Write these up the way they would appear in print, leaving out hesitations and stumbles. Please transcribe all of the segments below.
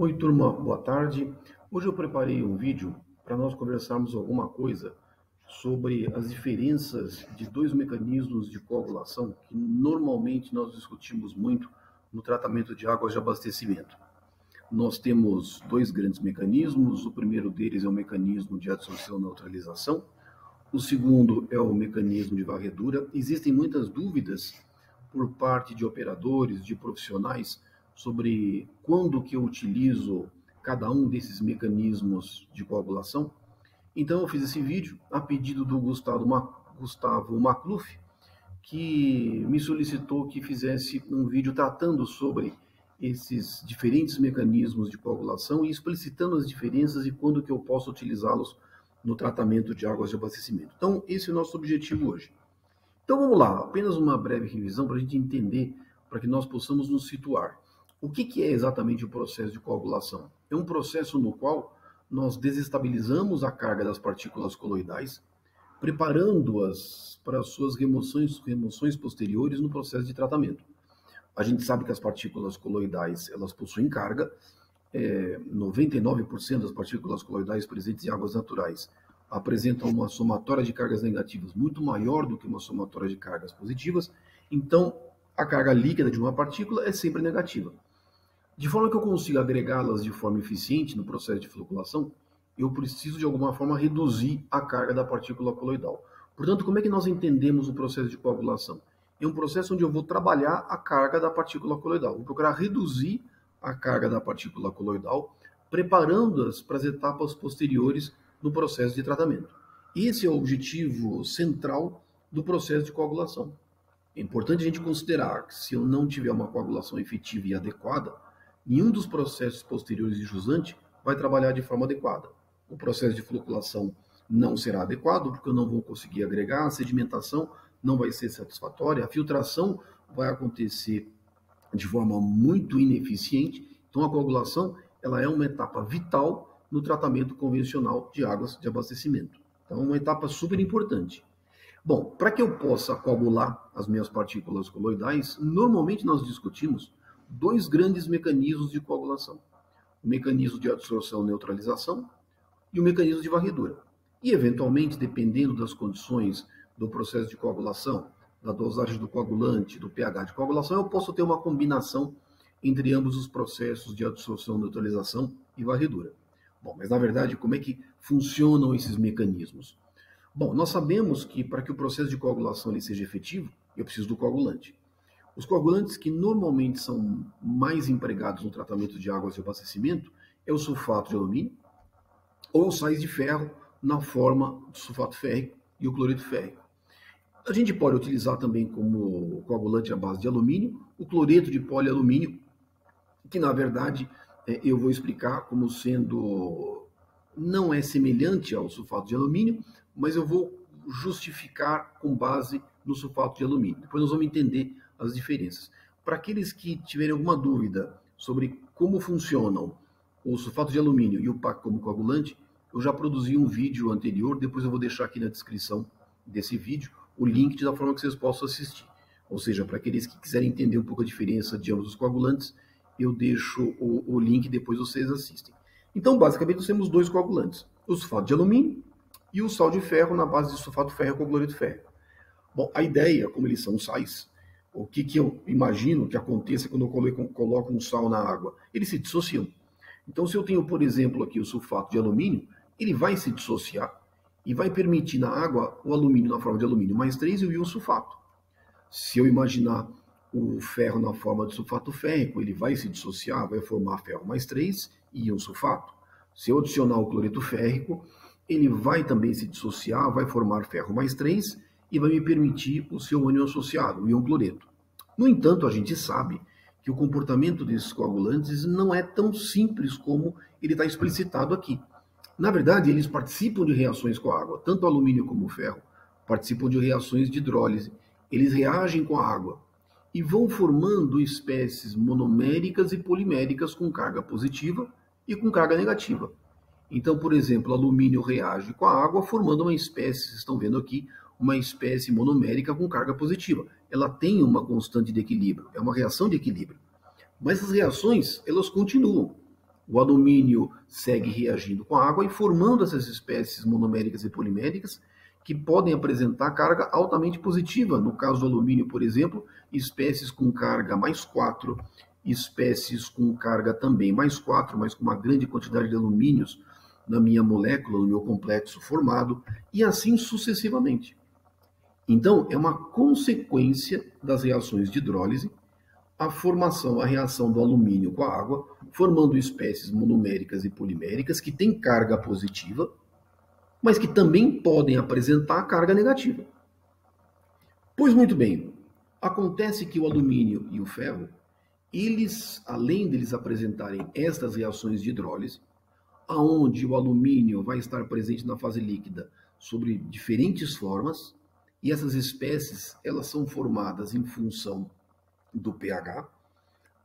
Oi, turma, boa tarde. Hoje eu preparei um vídeo para nós conversarmos alguma coisa sobre as diferenças de dois mecanismos de coagulação que normalmente nós discutimos muito no tratamento de águas de abastecimento. Nós temos dois grandes mecanismos. O primeiro deles é o mecanismo de adsorção e neutralização. O segundo é o mecanismo de varredura. Existem muitas dúvidas por parte de operadores, de profissionais, sobre quando que eu utilizo cada um desses mecanismos de coagulação. Então eu fiz esse vídeo a pedido do Gustavo Macluf, que me solicitou que fizesse um vídeo tratando sobre esses diferentes mecanismos de coagulação e explicitando as diferenças e quando que eu posso utilizá-los no tratamento de águas de abastecimento. Então, esse é o nosso objetivo hoje. Então, vamos lá, apenas uma breve revisão para a gente entender, para que nós possamos nos situar. O que é exatamente o processo de coagulação? É um processo no qual nós desestabilizamos a carga das partículas coloidais, preparando-as para suas remoções posteriores no processo de tratamento. A gente sabe que as partículas coloidais, elas possuem carga. 99% das partículas coloidais presentes em águas naturais apresentam uma somatória de cargas negativas muito maior do que uma somatória de cargas positivas. Então, a carga líquida de uma partícula é sempre negativa. De forma que eu consiga agregá-las de forma eficiente no processo de floculação, eu preciso de alguma forma reduzir a carga da partícula coloidal. Portanto, como é que nós entendemos o processo de coagulação? É um processo onde eu vou trabalhar a carga da partícula coloidal. Vou procurar reduzir a carga da partícula coloidal, preparando-as para as etapas posteriores no processo de tratamento. Esse é o objetivo central do processo de coagulação. É importante a gente considerar que se eu não tiver uma coagulação efetiva e adequada, nenhum dos processos posteriores de jusante vai trabalhar de forma adequada. O processo de floculação não será adequado, porque eu não vou conseguir agregar, a sedimentação não vai ser satisfatória, a filtração vai acontecer de forma muito ineficiente. Então, a coagulação ela é uma etapa vital no tratamento convencional de águas de abastecimento. Então, é uma etapa super importante. Bom, para que eu possa coagular as minhas partículas coloidais, normalmente nós discutimos dois grandes mecanismos de coagulação. O mecanismo de adsorção e neutralização e o mecanismo de varredura. E, eventualmente, dependendo das condições do processo de coagulação, da dosagem do coagulante, do pH de coagulação, eu posso ter uma combinação entre ambos os processos de adsorção, neutralização e varredura. Bom, mas na verdade, como é que funcionam esses mecanismos? Bom, nós sabemos que para que o processo de coagulação ele seja efetivo, eu preciso do coagulante. Os coagulantes que normalmente são mais empregados no tratamento de águas de abastecimento é o sulfato de alumínio ou os sais de ferro na forma do sulfato férrico e o cloreto férrico. A gente pode utilizar também como coagulante à base de alumínio o cloreto de polialumínio, que na verdade eu vou explicar como sendo não é semelhante ao sulfato de alumínio, mas eu vou justificar com base no sulfato de alumínio. Depois nós vamos entender as diferenças. Para aqueles que tiverem alguma dúvida sobre como funcionam o sulfato de alumínio e o PAC como coagulante, eu já produzi um vídeo anterior, depois eu vou deixar aqui na descrição desse vídeo o link da forma que vocês possam assistir. Ou seja, para aqueles que quiserem entender um pouco a diferença de ambos os coagulantes, eu deixo o link e depois vocês assistem. Então, basicamente, nós temos dois coagulantes, o sulfato de alumínio e o sal de ferro na base de sulfato férrico com cloreto férrico. Bom, a ideia, como eles são sais, o que eu imagino que aconteça quando eu coloco um sal na água? Eles se dissociam. Então, se eu tenho, por exemplo, aqui o sulfato de alumínio, ele vai se dissociar e vai permitir na água o alumínio na forma de alumínio mais 3 e o íon sulfato. Se eu imaginar o ferro na forma de sulfato férrico, ele vai se dissociar, vai formar ferro mais 3 e íon sulfato. Se eu adicionar o cloreto férrico, ele vai também se dissociar, vai formar ferro mais 3 e vai me permitir o seu ânion associado, o íon cloreto. No entanto, a gente sabe que o comportamento desses coagulantes não é tão simples como ele está explicitado aqui. Na verdade, eles participam de reações com a água, tanto o alumínio como o ferro participam de reações de hidrólise. Eles reagem com a água e vão formando espécies monoméricas e poliméricas com carga positiva e com carga negativa. Então, por exemplo, o alumínio reage com a água formando uma espécie, vocês estão vendo aqui, uma espécie monomérica com carga positiva. Ela tem uma constante de equilíbrio, é uma reação de equilíbrio. Mas as reações, elas continuam. O alumínio segue reagindo com a água e formando essas espécies monoméricas e poliméricas que podem apresentar carga altamente positiva. No caso do alumínio, por exemplo, espécies com carga +4, espécies com carga também +4, mas com uma grande quantidade de alumínios na minha molécula, no meu complexo formado, e assim sucessivamente. Então, é uma consequência das reações de hidrólise a reação do alumínio com a água, formando espécies monoméricas e poliméricas que têm carga positiva, mas que também podem apresentar carga negativa. Pois muito bem, acontece que o alumínio e o ferro, eles, além deles apresentarem estas reações de hidrólise, aonde o alumínio vai estar presente na fase líquida sobre diferentes formas, e essas espécies, elas são formadas em função do pH.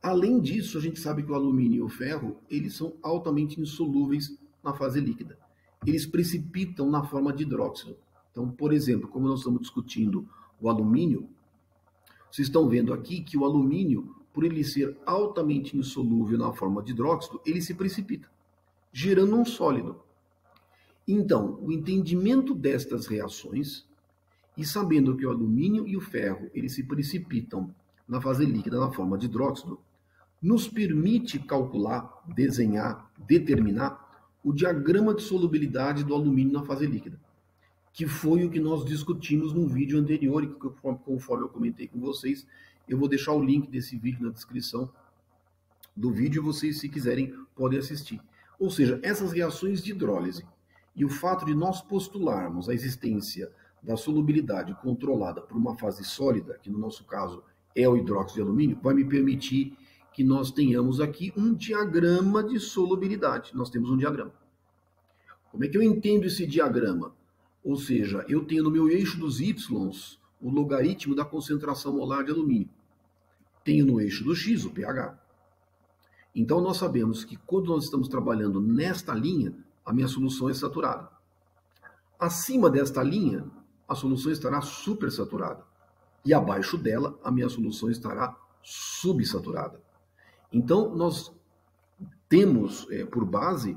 Além disso, a gente sabe que o alumínio e o ferro, eles são altamente insolúveis na fase líquida. Eles precipitam na forma de hidróxido. Então, por exemplo, como nós estamos discutindo o alumínio, vocês estão vendo aqui que o alumínio, por ele ser altamente insolúvel na forma de hidróxido, ele se precipita, gerando um sólido. Então, o entendimento destas reações, e sabendo que o alumínio e o ferro, eles se precipitam na fase líquida na forma de hidróxido, nos permite calcular, desenhar, determinar o diagrama de solubilidade do alumínio na fase líquida, que foi o que nós discutimos no vídeo anterior, e conforme eu comentei com vocês, eu vou deixar o link desse vídeo na descrição do vídeo, e vocês, se quiserem, podem assistir. Ou seja, essas reações de hidrólise e o fato de nós postularmos a existência da solubilidade controlada por uma fase sólida, que no nosso caso é o hidróxido de alumínio, vai me permitir que nós tenhamos aqui um diagrama de solubilidade. Nós temos um diagrama. Como é que eu entendo esse diagrama? Ou seja, eu tenho no meu eixo dos y o logaritmo da concentração molar de alumínio. Tenho no eixo do x o pH. Então nós sabemos que quando nós estamos trabalhando nesta linha, a minha solução é saturada. Acima desta linha, a solução estará supersaturada. E abaixo dela, a minha solução estará subsaturada. Então, nós temos por base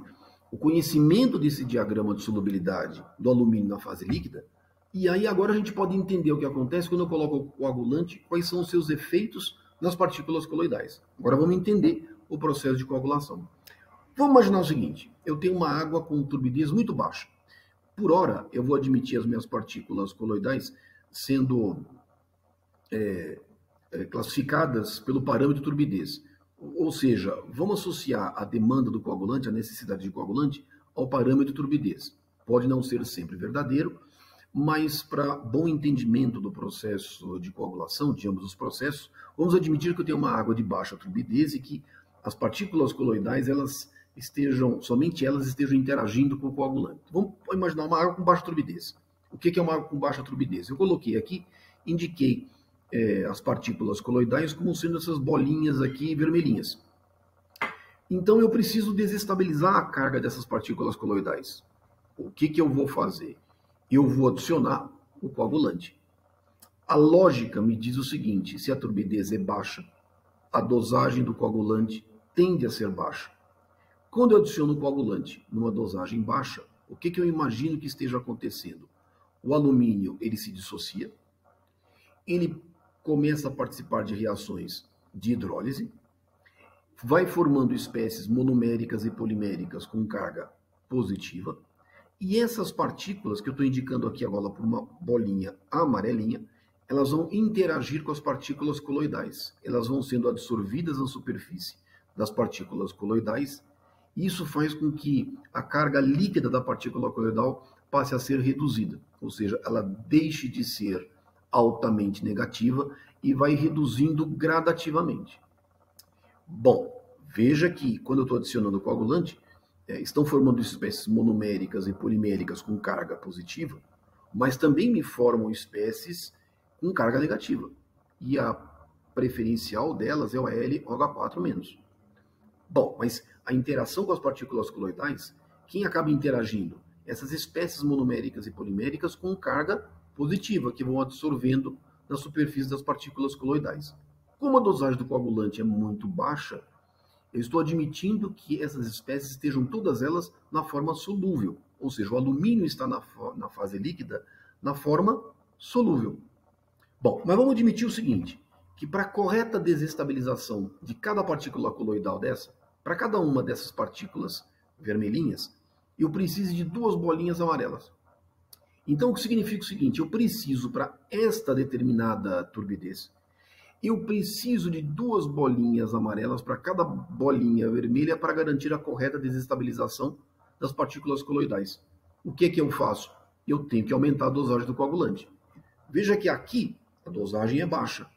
o conhecimento desse diagrama de solubilidade do alumínio na fase líquida, e aí agora a gente pode entender o que acontece quando eu coloco o coagulante, quais são os seus efeitos nas partículas coloidais. Agora vamos entender o processo de coagulação. Vamos imaginar o seguinte, eu tenho uma água com turbidez muito baixa. Por hora, eu vou admitir as minhas partículas coloidais sendo classificadas pelo parâmetro turbidez. Ou seja, vamos associar a demanda do coagulante, a necessidade de coagulante, ao parâmetro turbidez. Pode não ser sempre verdadeiro, mas para bom entendimento do processo de coagulação, de ambos os processos, vamos admitir que eu tenho uma água de baixa turbidez e que as partículas coloidais, somente elas estejam interagindo com o coagulante. Vamos imaginar uma água com baixa turbidez. O que é uma água com baixa turbidez? Eu coloquei aqui, indiquei as partículas coloidais como sendo essas bolinhas aqui vermelhinhas. Então eu preciso desestabilizar a carga dessas partículas coloidais. O que eu vou fazer? Eu vou adicionar o coagulante. A lógica me diz o seguinte, se a turbidez é baixa, a dosagem do coagulante tende a ser baixa. Quando eu adiciono o coagulante numa dosagem baixa, o que eu imagino que esteja acontecendo? O alumínio, ele se dissocia, ele começa a participar de reações de hidrólise, vai formando espécies monoméricas e poliméricas com carga positiva, e essas partículas que eu estou indicando aqui agora por uma bolinha amarelinha, elas vão interagir com as partículas coloidais. Elas vão sendo absorvidas na superfície das partículas coloidais, e isso faz com que a carga líquida da partícula coloidal passe a ser reduzida, ou seja, ela deixe de ser altamente negativa e vai reduzindo gradativamente. Bom, veja que quando eu estou adicionando o coagulante, estão formando espécies monoméricas e poliméricas com carga positiva, mas também me formam espécies com carga negativa. E a preferencial delas é o LOH4-. Bom, mas a interação com as partículas coloidais, quem acaba interagindo? Essas espécies monoméricas e poliméricas com carga positiva, que vão absorvendo na superfície das partículas coloidais. Como a dosagem do coagulante é muito baixa, Eu estou admitindo que essas espécies estejam todas elas na forma solúvel, ou seja, o alumínio está na fase líquida na forma solúvel. Bom, mas vamos admitir o seguinte, que para a correta desestabilização de cada partícula coloidal dessa, para cada uma dessas partículas vermelhinhas, eu preciso de 2 bolinhas amarelas. Então, o que significa o seguinte, eu preciso, para esta determinada turbidez, eu preciso de 2 bolinhas amarelas para cada bolinha vermelha para garantir a correta desestabilização das partículas coloidais. O que é que eu faço? Eu tenho que aumentar a dosagem do coagulante. Veja que aqui a dosagem é baixa.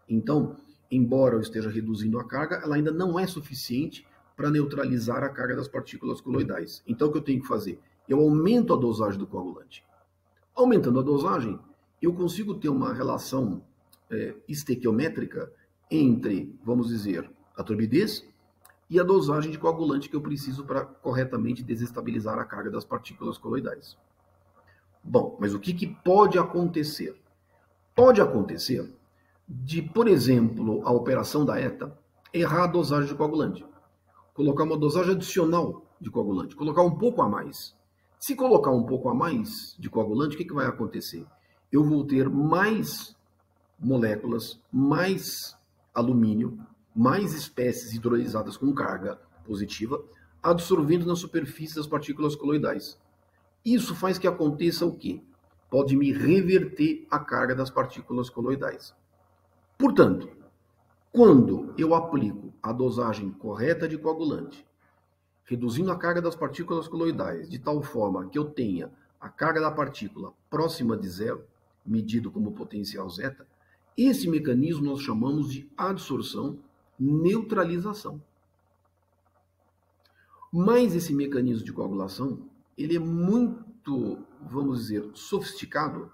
Então, embora eu esteja reduzindo a carga, ela ainda não é suficiente para neutralizar a carga das partículas coloidais. Então, o que eu tenho que fazer? Eu aumento a dosagem do coagulante. Aumentando a dosagem, eu consigo ter uma relação estequiométrica entre, vamos dizer, a turbidez e a dosagem de coagulante que eu preciso para corretamente desestabilizar a carga das partículas coloidais. Bom, mas o que pode acontecer? Pode acontecer de, por exemplo, a operação da ETA errar a dosagem de coagulante, colocar uma dosagem adicional de coagulante, colocar um pouco a mais. Se colocar um pouco a mais de coagulante, o que vai acontecer? Eu vou ter mais moléculas, mais alumínio, mais espécies hidrolisadas com carga positiva, absorvendo na superfície das partículas coloidais. Isso faz que aconteça o quê? Pode me reverter a carga das partículas coloidais. Portanto, quando eu aplico a dosagem correta de coagulante, reduzindo a carga das partículas coloidais de tal forma que eu tenha a carga da partícula próxima de zero, medido como potencial zeta, esse mecanismo nós chamamos de adsorção neutralização. Mas esse mecanismo de coagulação, ele é muito, vamos dizer, sofisticado,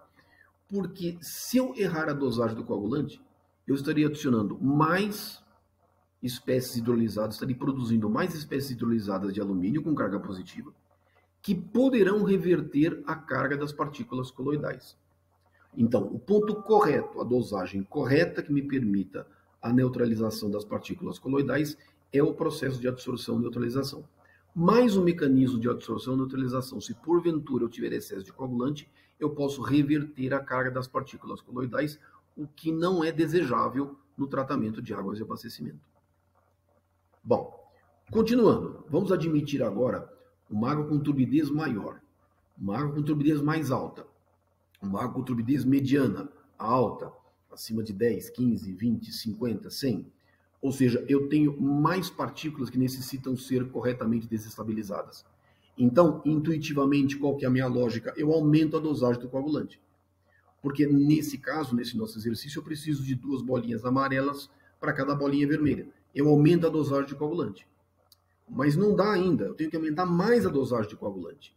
porque se eu errar a dosagem do coagulante, eu estaria adicionando mais espécies hidrolisadas, estaria produzindo mais espécies hidrolisadas de alumínio com carga positiva, que poderão reverter a carga das partículas coloidais. Então, o ponto correto, a dosagem correta que me permita a neutralização das partículas coloidais é o processo de adsorção e neutralização. Mais o mecanismo de adsorção e neutralização, se porventura eu tiver excesso de coagulante, eu posso reverter a carga das partículas coloidais, o que não é desejável no tratamento de águas de abastecimento. Bom, continuando, vamos admitir agora uma água com turbidez maior, uma água com turbidez mais alta, uma água com turbidez mediana, alta, acima de 10, 15, 20, 50, 100. Ou seja, eu tenho mais partículas que necessitam ser corretamente desestabilizadas. Então, intuitivamente, qual que é a minha lógica? Eu aumento a dosagem do coagulante. Porque nesse caso, nesse nosso exercício, eu preciso de 2 bolinhas amarelas para cada bolinha vermelha. Eu aumento a dosagem de coagulante. Mas não dá ainda, eu tenho que aumentar mais a dosagem de coagulante.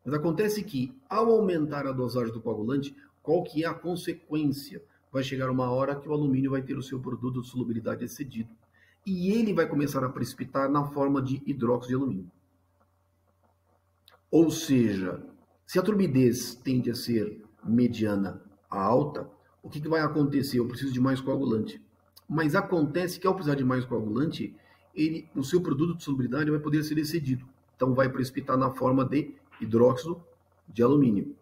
Mas acontece que, ao aumentar a dosagem do coagulante, qual que é a consequência? Vai chegar uma hora que o alumínio vai ter o seu produto de solubilidade excedido. E ele vai começar a precipitar na forma de hidróxido de alumínio. Ou seja, se a turbidez tende a ser mediana a alta, o que vai acontecer? Eu preciso de mais coagulante. Mas acontece que ao precisar de mais coagulante, o seu produto de solubilidade vai poder ser excedido. Então vai precipitar na forma de hidróxido de alumínio.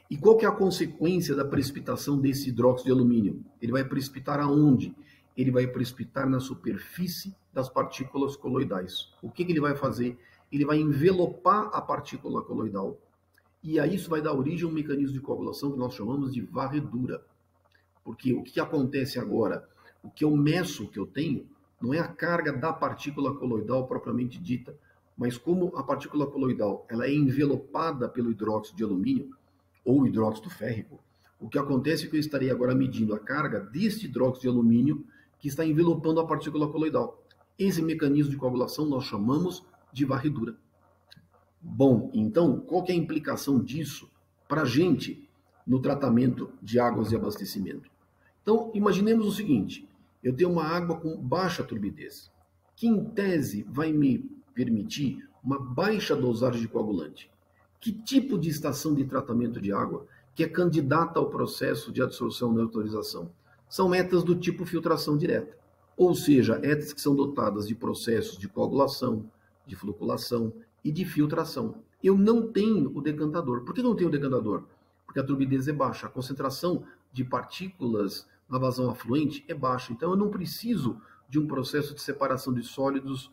E qual que é a consequência da precipitação desse hidróxido de alumínio? Ele vai precipitar aonde? Ele vai precipitar na superfície das partículas coloidais. O que ele vai fazer? Ele vai envelopar a partícula coloidal. E aí isso vai dar origem a um mecanismo de coagulação que nós chamamos de varredura. Porque o que acontece agora? O que eu meço, o que eu tenho, não é a carga da partícula coloidal propriamente dita, mas como a partícula coloidal ela é envelopada pelo hidróxido de alumínio, ou hidróxido férrico, o que acontece é que eu estaria agora medindo a carga deste hidróxido de alumínio que está envelopando a partícula coloidal. Esse mecanismo de coagulação nós chamamos de varredura. Bom, então, qual que é a implicação disso para a gente no tratamento de águas de abastecimento? Então, imaginemos o seguinte, eu tenho uma água com baixa turbidez, que em tese vai me permitir uma baixa dosagem de coagulante. Que tipo de estação de tratamento de água que é candidata ao processo de adsorção e neutralização? São metas do tipo filtração direta. Ou seja, etas que são dotadas de processos de coagulação, de floculação e de filtração. Eu não tenho o decantador. Por que eu não tenho o decantador? Porque a turbidez é baixa, a concentração de partículas na vazão afluente é baixa. Então eu não preciso de um processo de separação de sólidos,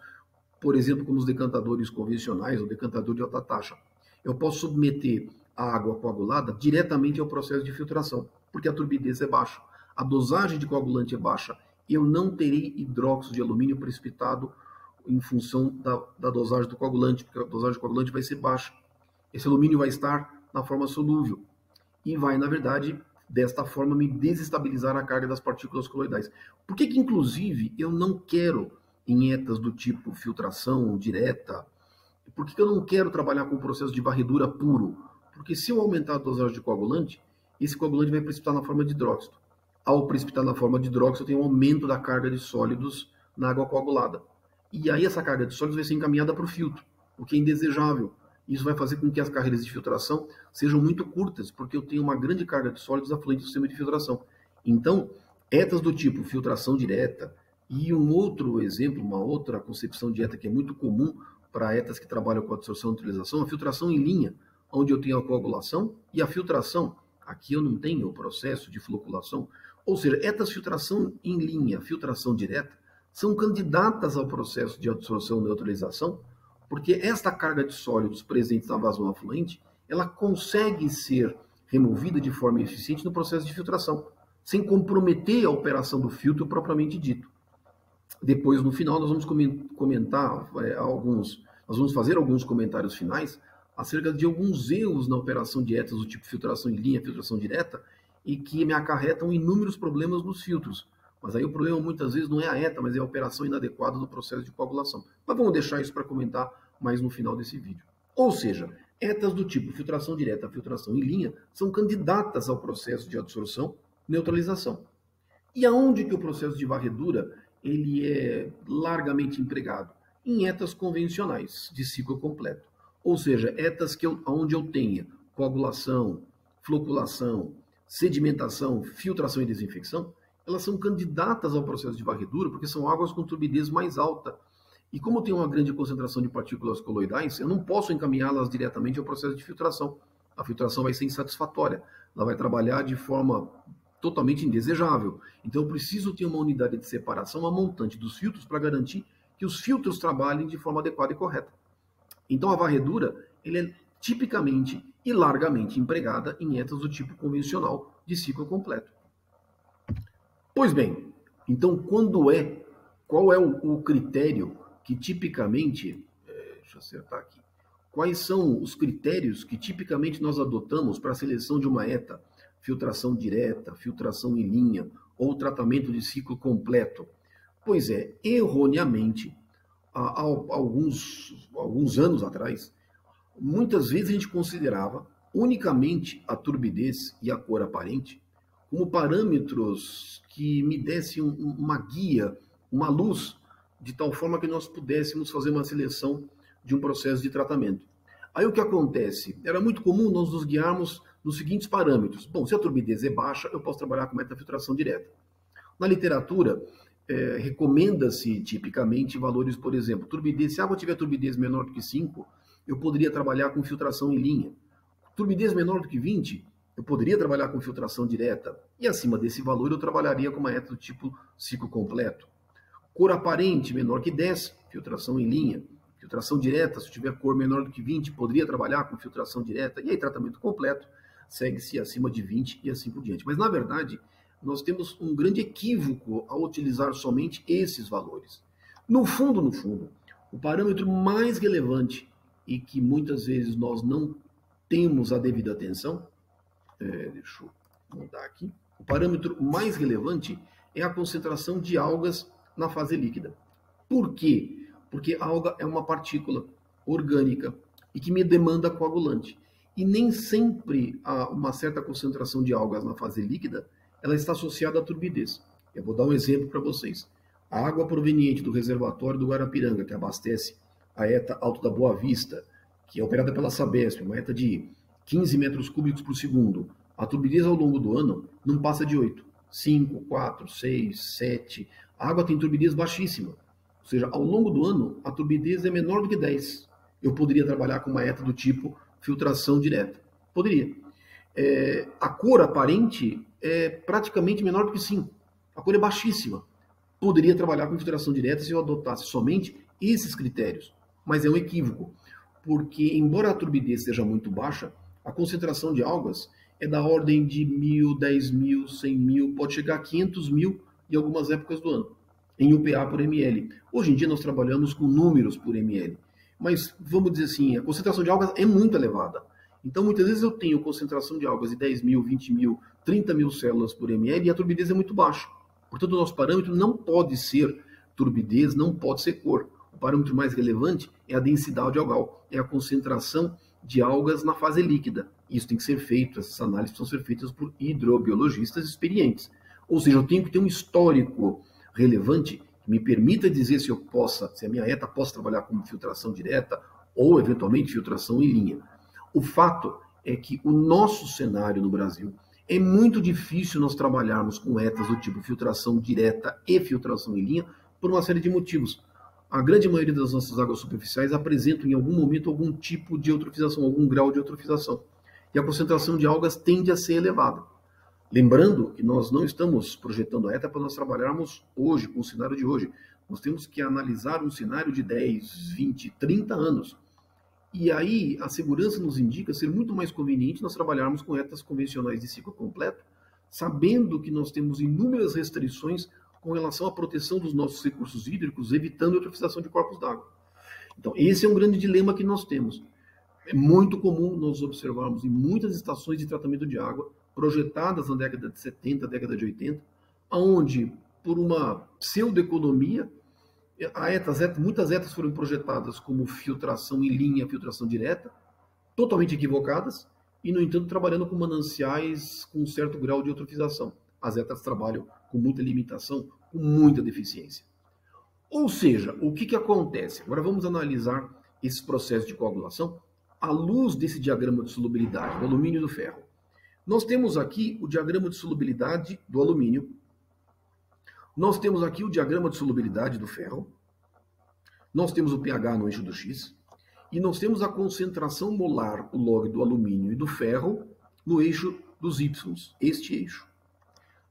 por exemplo, como os decantadores convencionais, o decantador de alta taxa. Eu posso submeter a água coagulada diretamente ao processo de filtração, porque a turbidez é baixa, a dosagem de coagulante é baixa. Eu não terei hidróxido de alumínio precipitado em função da dosagem do coagulante, porque a dosagem do coagulante vai ser baixa. Esse alumínio vai estar na forma solúvel e vai, na verdade, desta forma, me desestabilizar a carga das partículas coloidais. Por que, inclusive, eu não quero em etas do tipo filtração direta? Por que eu não quero trabalhar com o processo de varredura puro? Porque se eu aumentar a dosagem de coagulante, esse coagulante vai precipitar na forma de hidróxido. Ao precipitar na forma de hidróxido, eu tenho um aumento da carga de sólidos na água coagulada. E aí essa carga de sólidos vai ser encaminhada para o filtro, o que é indesejável. Isso vai fazer com que as carreiras de filtração sejam muito curtas, porque eu tenho uma grande carga de sólidos afluente do sistema de filtração. Então, etas do tipo filtração direta e um outro exemplo, uma outra concepção de eta que é muito comum para etas que trabalham com absorção e neutralização, a filtração em linha, onde eu tenho a coagulação e a filtração. Aqui eu não tenho o processo de floculação. Ou seja, etas filtração em linha, filtração direta, são candidatas ao processo de absorção e neutralização, porque esta carga de sólidos presentes na vazão afluente, ela consegue ser removida de forma eficiente no processo de filtração, sem comprometer a operação do filtro propriamente dito. Depois, no final, nós vamos comentar nós vamos fazer alguns comentários finais acerca de alguns erros na operação de etas do tipo filtração em linha, filtração direta, e que me acarretam inúmeros problemas nos filtros. Mas aí o problema muitas vezes não é a eta, mas é a operação inadequada do processo de coagulação. Mas vamos deixar isso para comentar mais no final desse vídeo. Ou seja, etas do tipo filtração direta, filtração em linha, são candidatas ao processo de adsorção e neutralização. E aonde que o processo de varredura ele é largamente empregado? Em etas convencionais, de ciclo completo. Ou seja, etas onde eu tenha coagulação, floculação, sedimentação, filtração e desinfecção, elas são candidatas ao processo de varredura porque são águas com turbidez mais alta. E como tem uma grande concentração de partículas coloidais, eu não posso encaminhá-las diretamente ao processo de filtração. A filtração vai ser insatisfatória. Ela vai trabalhar de forma totalmente indesejável. Então eu preciso ter uma unidade de separação, uma montante dos filtros para garantir que os filtros trabalhem de forma adequada e correta. Então a varredura ele é tipicamente e largamente empregada em etas do tipo convencional de ciclo completo. Pois bem, então qual é o critério que tipicamente, deixa eu acertar aqui, quais são os critérios que tipicamente nós adotamos para a seleção de uma eta, filtração direta, filtração em linha ou tratamento de ciclo completo? Pois é, erroneamente, há alguns anos atrás, muitas vezes a gente considerava unicamente a turbidez e a cor aparente como parâmetros que me dessem uma guia, uma luz, de tal forma que nós pudéssemos fazer uma seleção de um processo de tratamento. Aí o que acontece? Era muito comum nós nos guiarmos nos seguintes parâmetros. Bom, se a turbidez é baixa, eu posso trabalhar com metafiltração direta. Na literatura, recomenda-se tipicamente valores, por exemplo, turbidez, se a água tiver turbidez menor do que 5, eu poderia trabalhar com filtração em linha. Turbidez menor do que 20, eu poderia trabalhar com filtração direta. E acima desse valor, eu trabalharia com uma eta do tipo ciclo completo. Cor aparente menor que 10, filtração em linha. Filtração direta, se tiver cor menor do que 20, poderia trabalhar com filtração direta. E aí, tratamento completo, segue-se acima de 20 e assim por diante. Mas, na verdade, nós temos um grande equívoco ao utilizar somente esses valores. No fundo, o parâmetro mais relevante e que muitas vezes nós não temos a devida atenção, deixa eu mudar aqui, o parâmetro mais relevante é a concentração de algas na fase líquida. Por quê? Porque a alga é uma partícula orgânica e que me demanda coagulante. E nem sempre uma certa concentração de algas na fase líquida ela está associada à turbidez. Eu vou dar um exemplo para vocês. A água proveniente do reservatório do Guarapiranga, que abastece a eta Alto da Boa Vista, que é operada pela Sabesp, uma eta de 15 metros cúbicos por segundo, a turbidez ao longo do ano não passa de 8. 5, 4, 6, 7. A água tem turbidez baixíssima. Ou seja, ao longo do ano, a turbidez é menor do que 10. Eu poderia trabalhar com uma ETA do tipo filtração direta. Poderia. A cor aparente é praticamente menor do que 5. A cor é baixíssima. Poderia trabalhar com filtração direta se eu adotasse somente esses critérios. Mas é um equívoco, porque embora a turbidez seja muito baixa, a concentração de algas é da ordem de 1.000, 10.000, 100.000, pode chegar a 500.000 em algumas épocas do ano, em UPA por ml. Hoje em dia nós trabalhamos com números por ml, mas vamos dizer assim, a concentração de algas é muito elevada. Então muitas vezes eu tenho concentração de algas de 10.000, 20.000, 30.000 células por ml e a turbidez é muito baixa. Portanto, o nosso parâmetro não pode ser turbidez, não pode ser cor. O parâmetro mais relevante é a densidade algal, é a concentração de algas na fase líquida. Isso tem que ser feito, essas análises precisam ser feitas por hidrobiologistas experientes. Ou seja, eu tenho que ter um histórico relevante que me permita dizer se a minha ETA possa trabalhar com filtração direta ou, eventualmente, filtração em linha. O fato é que o nosso cenário no Brasil é muito difícil nós trabalharmos com ETAs do tipo filtração direta e filtração em linha por uma série de motivos. A grande maioria das nossas águas superficiais apresentam em algum momento algum tipo de eutrofização, algum grau de eutrofização. E a concentração de algas tende a ser elevada. Lembrando que nós não estamos projetando a ETA para nós trabalharmos hoje, com o cenário de hoje. Nós temos que analisar um cenário de 10, 20, 30 anos. E aí a segurança nos indica ser muito mais conveniente nós trabalharmos com ETAs convencionais de ciclo completo, sabendo que nós temos inúmeras restrições com relação à proteção dos nossos recursos hídricos, evitando a eutrofização de corpos d'água. Então, esse é um grande dilema que nós temos. É muito comum nós observarmos em muitas estações de tratamento de água, projetadas na década de 70, década de 80, onde, por uma pseudoeconomia, muitas ETAs foram projetadas como filtração em linha, filtração direta, totalmente equivocadas, e, no entanto, trabalhando com mananciais com um certo grau de eutrofização. As ETAs trabalham com muita limitação, com muita deficiência. Ou seja, o que acontece? Agora vamos analisar esse processo de coagulação à luz desse diagrama de solubilidade do alumínio e do ferro. Nós temos aqui o diagrama de solubilidade do alumínio, nós temos aqui o diagrama de solubilidade do ferro, nós temos o pH no eixo do X, e nós temos a concentração molar, o log do alumínio e do ferro, no eixo dos Y, este eixo.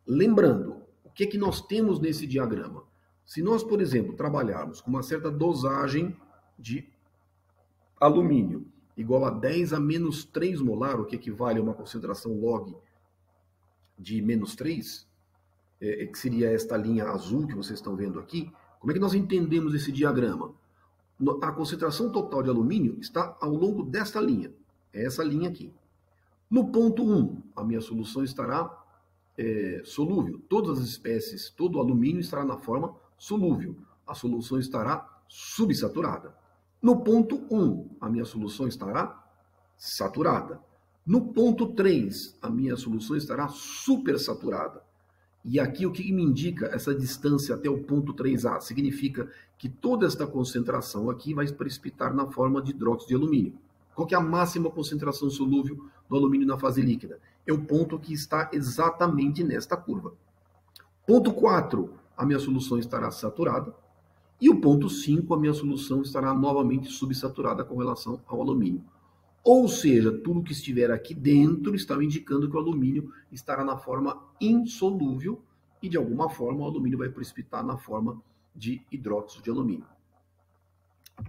Lembrando, o que nós temos nesse diagrama? Se nós, por exemplo, trabalharmos com uma certa dosagem de alumínio igual a 10 a menos 3 molar, o que equivale a uma concentração log de menos 3, que seria esta linha azul que vocês estão vendo aqui, como é que nós entendemos esse diagrama? A concentração total de alumínio está ao longo desta linha, é essa linha aqui. No ponto 1, a minha solução estará solúvel. Todas as espécies, todo o alumínio estará na forma solúvel. A solução estará subsaturada. No ponto 1, a minha solução estará saturada. No ponto 3, a minha solução estará supersaturada. E aqui o que me indica essa distância até o ponto 3A? Significa que toda esta concentração aqui vai precipitar na forma de hidróxido de alumínio. Qual que é a máxima concentração solúvel do alumínio na fase líquida? É o ponto que está exatamente nesta curva. Ponto 4, a minha solução estará saturada. E o ponto 5, a minha solução estará novamente subsaturada com relação ao alumínio. Ou seja, tudo que estiver aqui dentro está me indicando que o alumínio estará na forma insolúvel e, de alguma forma, o alumínio vai precipitar na forma de hidróxido de alumínio.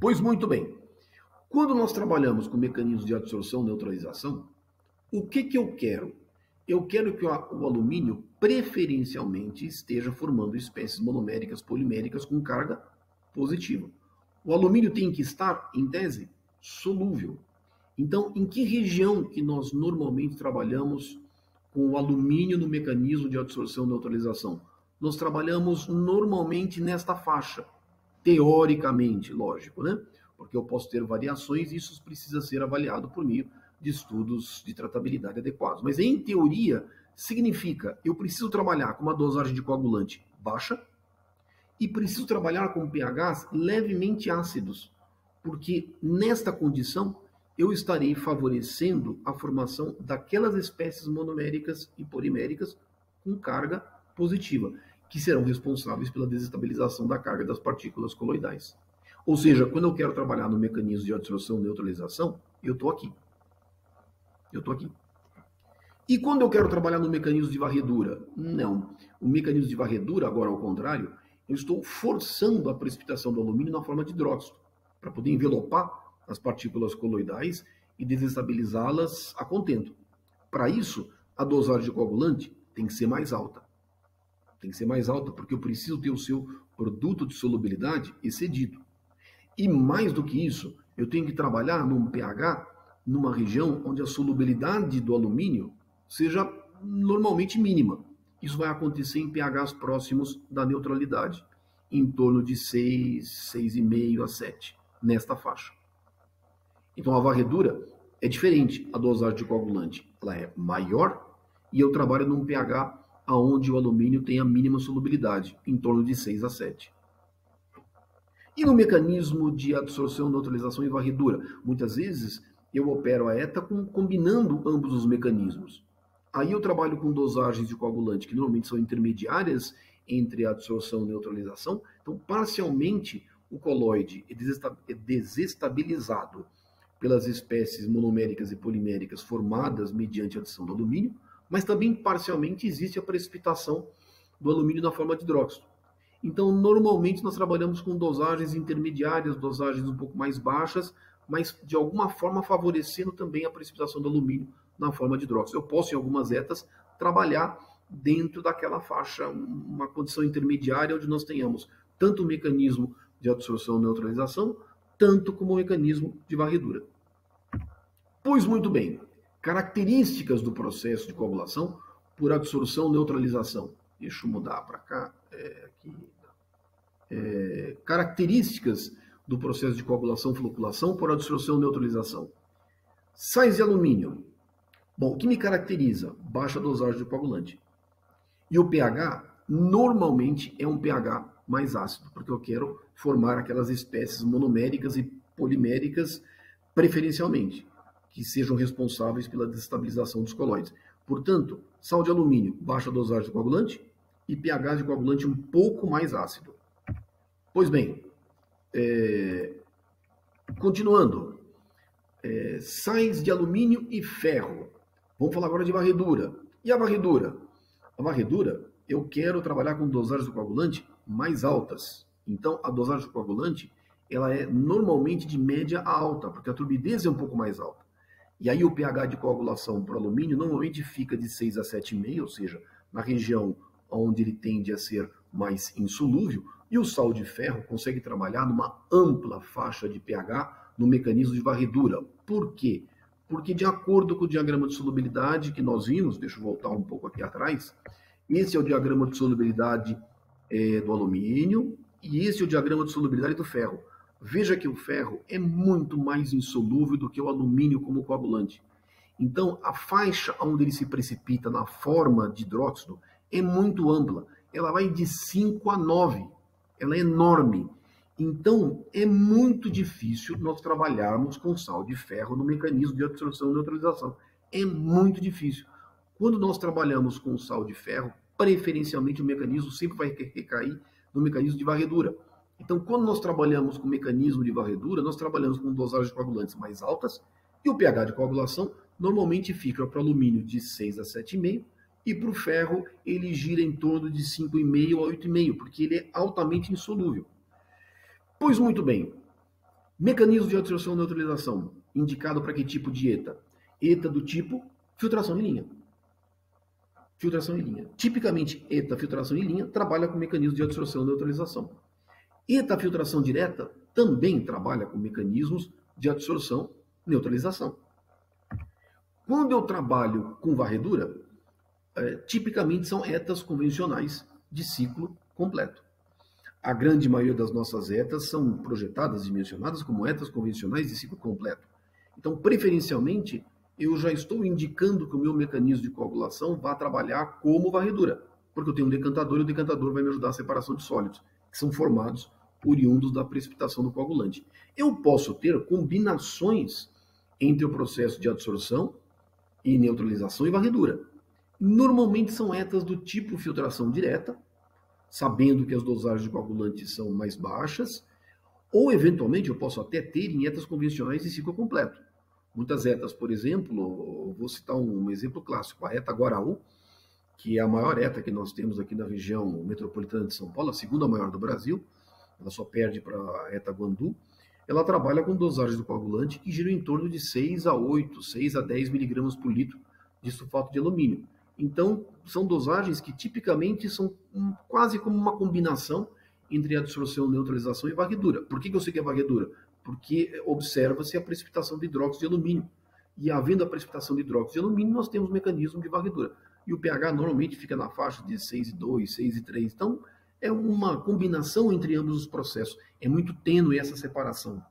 Pois muito bem, quando nós trabalhamos com mecanismos de absorção e neutralização, o que eu quero? Eu quero que o alumínio preferencialmente esteja formando espécies monoméricas poliméricas com carga positiva. O alumínio tem que estar, em tese, solúvel. Então, em que região que nós normalmente trabalhamos com o alumínio no mecanismo de absorção e neutralização? Nós trabalhamos normalmente nesta faixa, teoricamente, lógico, né? Porque eu posso ter variações e isso precisa ser avaliado por meio de estudos de tratabilidade adequados. Mas, em teoria, significa eu preciso trabalhar com uma dosagem de coagulante baixa e preciso trabalhar com pHs levemente ácidos, porque nesta condição eu estarei favorecendo a formação daquelas espécies monoméricas e poliméricas com carga positiva, que serão responsáveis pela desestabilização da carga das partículas coloidais. Ou seja, quando eu quero trabalhar no mecanismo de adsorção e neutralização, eu estou aqui. Eu estou aqui. E quando eu quero trabalhar no mecanismo de varredura? Não. O mecanismo de varredura, agora ao contrário, eu estou forçando a precipitação do alumínio na forma de hidróxido, para poder envelopar as partículas coloidais e desestabilizá-las a contento. Para isso, a dosagem de coagulante tem que ser mais alta. Tem que ser mais alta porque eu preciso ter o seu produto de solubilidade excedido. E mais do que isso, eu tenho que trabalhar num pH, numa região onde a solubilidade do alumínio seja normalmente mínima. Isso vai acontecer em pHs próximos da neutralidade, em torno de 6, 6,5 a 7, nesta faixa. Então a varredura é diferente, a dosagem de coagulante ela é maior e eu trabalho num pH onde o alumínio tem a mínima solubilidade, em torno de 6 a 7. E no mecanismo de adsorção, neutralização e varredura? Muitas vezes eu opero a ETA combinando ambos os mecanismos. Aí eu trabalho com dosagens de coagulante que normalmente são intermediárias entre a adsorção e neutralização. Então, parcialmente, o coloide é desestabilizado pelas espécies monoméricas e poliméricas formadas mediante a adição do alumínio, mas também parcialmente existe a precipitação do alumínio na forma de hidróxido. Então, normalmente nós trabalhamos com dosagens intermediárias, dosagens um pouco mais baixas, mas de alguma forma favorecendo também a precipitação do alumínio na forma de hidróxido. Eu posso, em algumas ETAs, trabalhar dentro daquela faixa, uma condição intermediária, onde nós tenhamos tanto o mecanismo de adsorção e neutralização, tanto como o mecanismo de varredura. Pois muito bem, características do processo de coagulação por adsorção e neutralização. Deixa eu mudar para cá. Características do processo de coagulação, floculação por adsorção e neutralização. Sais de alumínio. Bom, o que me caracteriza? Baixa dosagem de coagulante. E o pH, normalmente, é um pH mais ácido, porque eu quero formar aquelas espécies monoméricas e poliméricas preferencialmente, que sejam responsáveis pela desestabilização dos coloides. Portanto, sal de alumínio, baixa dosagem de coagulante e pH de coagulante um pouco mais ácido. Pois bem, continuando, sais de alumínio e ferro. Vamos falar agora de varredura. E a varredura? A varredura, eu quero trabalhar com dosagens de coagulante mais altas. Então, a dosagem de coagulante, ela é normalmente de média a alta, porque a turbidez é um pouco mais alta. E aí o pH de coagulação para o alumínio normalmente fica de 6 a 7,5, ou seja, na região onde ele tende a ser mais insolúvel, e o sal de ferro consegue trabalhar numa ampla faixa de pH no mecanismo de varredura. Por quê? Porque de acordo com o diagrama de solubilidade que nós vimos, deixa eu voltar um pouco aqui atrás, esse é o diagrama de solubilidade do alumínio e esse é o diagrama de solubilidade do ferro. Veja que o ferro é muito mais insolúvel do que o alumínio como coagulante. Então, a faixa onde ele se precipita na forma de hidróxido é muito ampla. Ela vai de 5 a 9. Ela é enorme. Então, é muito difícil nós trabalharmos com sal de ferro no mecanismo de adsorção e neutralização. É muito difícil. Quando nós trabalhamos com sal de ferro, preferencialmente o mecanismo sempre vai recair no mecanismo de varredura. Então, quando nós trabalhamos com o mecanismo de varredura, nós trabalhamos com dosagens de coagulantes mais altas e o pH de coagulação normalmente fica para o alumínio de 6 a 7,5 e para o ferro ele gira em torno de 5,5 a 8,5, porque ele é altamente insolúvel. Pois muito bem, mecanismo de adsorção e neutralização, indicado para que tipo de ETA? ETA do tipo filtração em linha. Filtração em linha. Tipicamente, ETA filtração em linha trabalha com mecanismo de adsorção e neutralização. ETA filtração direta também trabalha com mecanismos de adsorção e neutralização. Quando eu trabalho com varredura, tipicamente são ETAs convencionais de ciclo completo. A grande maioria das nossas ETAs são projetadas e mencionadas como ETAs convencionais de ciclo completo. Então, preferencialmente, eu já estou indicando que o meu mecanismo de coagulação vai trabalhar como varredura, porque eu tenho um decantador e o decantador vai me ajudar a separação de sólidos, que são formados oriundos da precipitação do coagulante. Eu posso ter combinações entre o processo de adsorção e neutralização e varredura. Normalmente são ETAs do tipo filtração direta, sabendo que as dosagens de coagulantes são mais baixas, ou eventualmente eu posso até ter em ETAs convencionais de ciclo completo. Muitas ETAs, por exemplo, vou citar um exemplo clássico, a ETA Guaraú, que é a maior ETA que nós temos aqui na região metropolitana de São Paulo, a segunda maior do Brasil, ela só perde para a ETA Guandu. Ela trabalha com dosagens do coagulante que giram em torno de 6 a 8, 6 a 10 miligramas por litro de sulfato de alumínio. Então, são dosagens que tipicamente são quase como uma combinação entre absorção, neutralização e varredura. Por que eu sei que é varredura? Porque observa-se a precipitação de hidróxido de alumínio. E havendo a precipitação de hidróxido de alumínio, nós temos um mecanismo de varredura. E o pH normalmente fica na faixa de 6,2, 6,3. Então, é uma combinação entre ambos os processos. É muito tênue essa separação.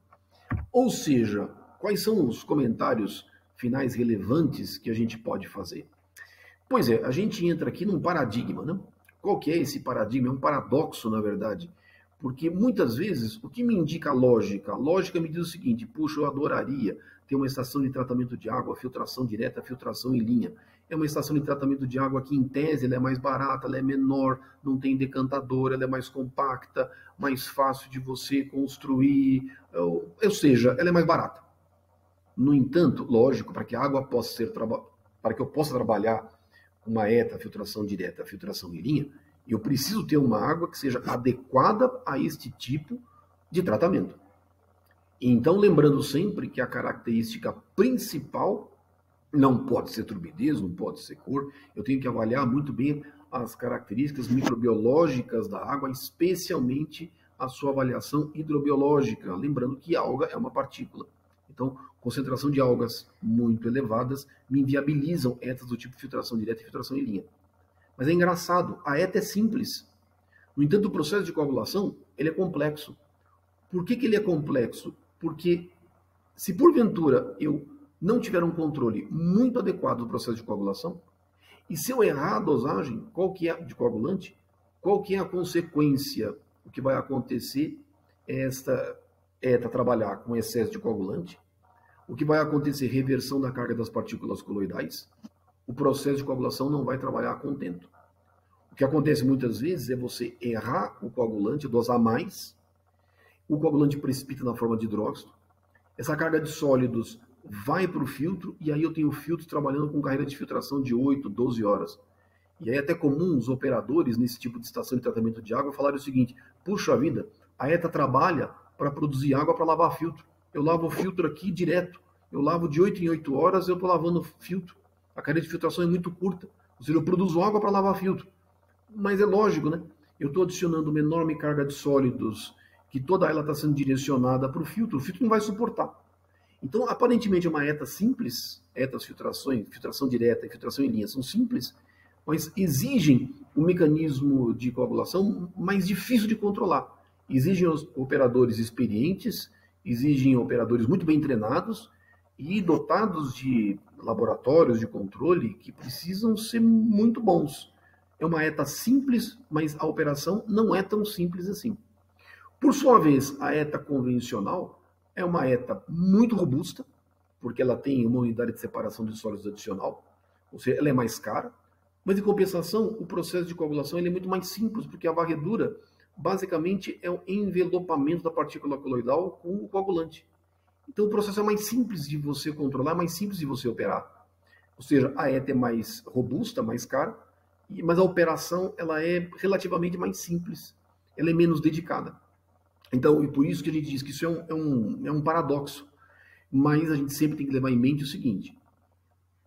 Ou seja, quais são os comentários finais relevantes que a gente pode fazer? Pois é, a gente entra aqui num paradigma, né? Qual que é esse paradigma? É um paradoxo, na verdade. Porque muitas vezes, o que me indica a lógica? A lógica me diz o seguinte, puxa, eu adoraria ter uma estação de tratamento de água, filtração direta, filtração em linha. É uma estação de tratamento de água que, em tese, ela é mais barata, ela é menor, não tem decantador, ela é mais compacta, mais fácil de você construir, ou seja, ela é mais barata. No entanto, lógico, para que a água possa ser para que eu possa trabalhar uma ETA, filtração direta, filtração em linha, eu preciso ter uma água que seja adequada a este tipo de tratamento. Então, lembrando sempre que a característica principal não pode ser turbidez, não pode ser cor, eu tenho que avaliar muito bem as características microbiológicas da água, especialmente a sua avaliação hidrobiológica, lembrando que alga é uma partícula. Então, concentração de algas muito elevadas me inviabilizam ETAs do tipo filtração direta e filtração em linha. Mas é engraçado, a ETA é simples. No entanto, o processo de coagulação ele é complexo. Por que ele é complexo? Porque se porventura eu não tiver um controle muito adequado do processo de coagulação, e se eu errar a dosagem, qual que é de coagulante, qual que é a consequência? O que vai acontecer é esta ETA trabalhar com excesso de coagulante, o que vai acontecer é reversão da carga das partículas coloidais, o processo de coagulação não vai trabalhar a contento. O que acontece muitas vezes é você errar o coagulante, dosar mais, o coagulante precipita na forma de hidróxido, essa carga de sólidos vai para o filtro e aí eu tenho o filtro trabalhando com carreira de filtração de 8, 12 horas. E aí é até comum os operadores nesse tipo de estação de tratamento de água falarem o seguinte, puxa vida, a ETA trabalha para produzir água para lavar filtro. Eu lavo o filtro aqui direto, eu lavo de 8 em 8 horas, eu estou lavando o filtro. A carreira de filtração é muito curta, ou seja, eu produzo água para lavar filtro. Mas é lógico, né? Eu estou adicionando uma enorme carga de sólidos, que toda ela está sendo direcionada para o filtro não vai suportar. Então, aparentemente é uma ETA simples, ETAs filtração direta e filtração em linha são simples, mas exigem um mecanismo de coagulação mais difícil de controlar. Exigem os operadores experientes, exigem operadores muito bem treinados e dotados de laboratórios de controle que precisam ser muito bons. É uma ETA simples, mas a operação não é tão simples assim. Por sua vez, a ETA convencional é uma ETA muito robusta, porque ela tem uma unidade de separação de sólidos adicional, ou seja, ela é mais cara, mas em compensação, o processo de coagulação ele é muito mais simples, porque a varredura basicamente é o envelopamento da partícula coloidal com o coagulante. Então o processo é mais simples de você controlar, mais simples de você operar. Ou seja, a ETA é mais robusta, mais cara, mas a operação ela é relativamente mais simples, ela é menos dedicada. Então, e por isso que a gente diz que isso é um paradoxo. Mas a gente sempre tem que levar em mente o seguinte,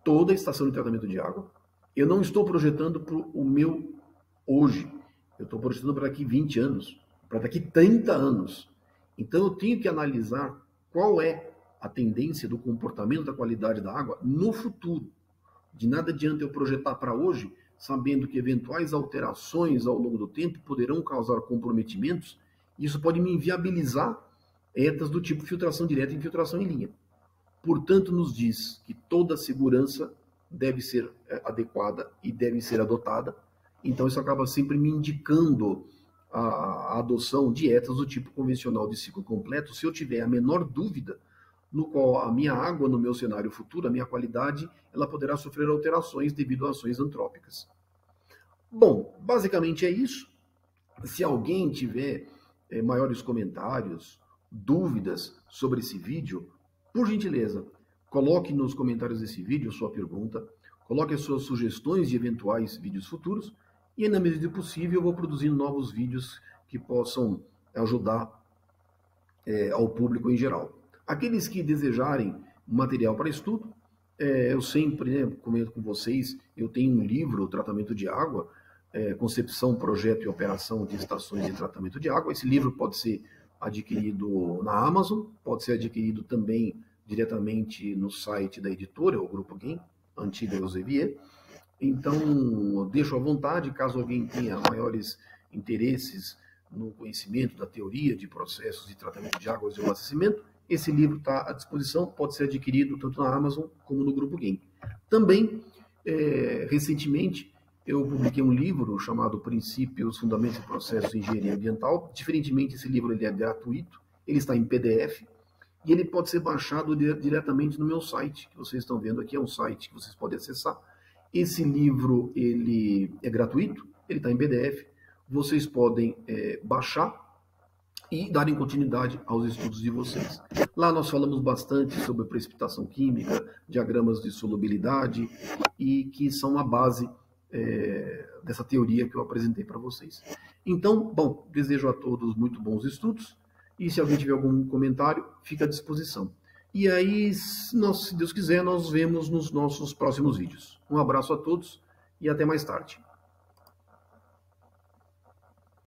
toda a estação de tratamento de água, eu não estou projetando para o meu hoje, eu estou projetando para daqui 20 anos, para daqui 30 anos. Então eu tenho que analisar qual é a tendência do comportamento da qualidade da água no futuro. De nada adianta eu projetar para hoje, sabendo que eventuais alterações ao longo do tempo poderão causar comprometimentos. Isso pode me inviabilizar ETAs do tipo filtração direta e infiltração em linha. Portanto, nos diz que toda segurança deve ser adequada e deve ser adotada. Então, isso acaba sempre me indicando a adoção de ETAs do tipo convencional de ciclo completo, se eu tiver a menor dúvida no qual a minha água, no meu cenário futuro, a minha qualidade, ela poderá sofrer alterações devido a ações antrópicas. Bom, basicamente é isso. Se alguém tiver maiores comentários, dúvidas sobre esse vídeo, por gentileza, coloque nos comentários desse vídeo sua pergunta, coloque as suas sugestões de eventuais vídeos futuros e, na medida do possível, eu vou produzindo novos vídeos que possam ajudar ao público em geral. Aqueles que desejarem material para estudo, eu sempre comento com vocês, eu tenho um livro, Tratamento de Água, Concepção, Projeto e Operação de Estações de Tratamento de Água. Esse livro pode ser adquirido na Amazon, pode ser adquirido também diretamente no site da editora, o Grupo GAME, antiga Elsevier. Então, eu deixo à vontade, caso alguém tenha maiores interesses no conhecimento da teoria de processos de tratamento de águas e de abastecimento, esse livro está à disposição, pode ser adquirido tanto na Amazon como no Grupo GAME. Também, recentemente, eu publiquei um livro chamado Princípios, Fundamentos e Processos de Engenharia Ambiental. Diferentemente, esse livro ele é gratuito, ele está em PDF e ele pode ser baixado diretamente no meu site, que vocês estão vendo aqui, é um site que vocês podem acessar. Esse livro ele é gratuito, ele está em PDF, vocês podem baixar e darem continuidade aos estudos de vocês. Lá nós falamos bastante sobre precipitação química, diagramas de solubilidade e que são a base dessa teoria que eu apresentei para vocês. Então, bom, desejo a todos muito bons estudos e se alguém tiver algum comentário, fica à disposição. E aí, se Deus quiser, nós vemos nos nossos próximos vídeos. Um abraço a todos e até mais tarde.